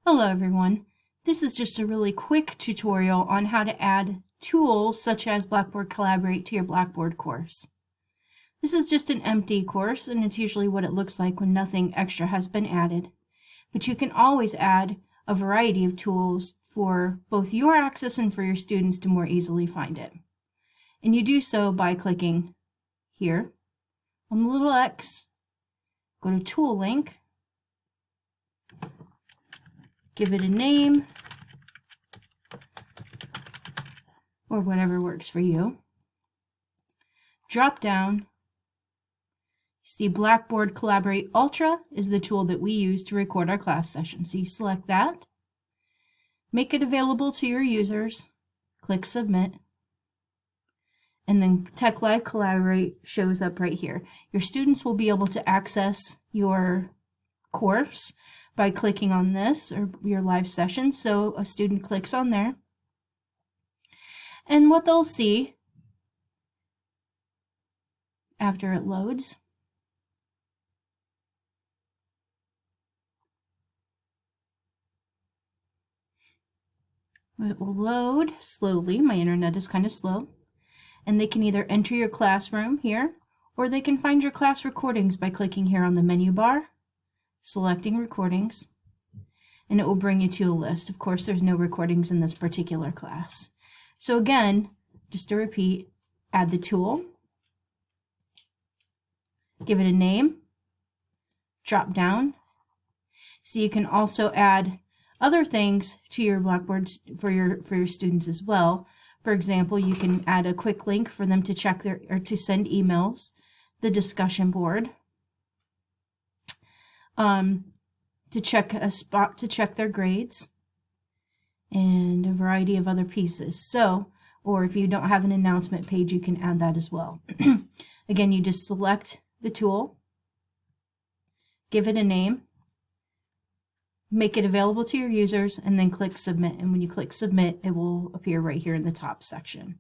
Hello everyone. This is just a really quick tutorial on how to add tools such as Blackboard Collaborate to your Blackboard course. This is just an empty course and it's usually what it looks like when nothing extra has been added. But you can always add a variety of tools for both your access and for your students to more easily find it. And you do so by clicking here on the little X, go to Tool Link, give it a name, or whatever works for you. Drop down. See Blackboard Collaborate Ultra is the tool that we use to record our class sessions. So you select that, make it available to your users, click Submit, and then TechLive Collaborate shows up right here. Your students will be able to access your course by clicking on this or your live session. So a student clicks on there, and what they'll see after it loads it will load slowly. My internet is kind of slow. And they can either enter your classroom here, or they can find your class recordings by clicking here on the menu bar, selecting recordings, and it will bring you to a list. Of course, there's no recordings in this particular class. So again, just to repeat, add the tool, give it a name, drop down. So you can also add other things to your Blackboard for your students as well. For example, you can add a quick link for them to check to send emails, the discussion board, to check a spot to check their grades, and a variety of other pieces. So, or if you don't have an announcement page, you can add that as well. Again, you just select the tool, give it a name, make it available to your users, and then click Submit. And when you click Submit, it will appear right here in the top section.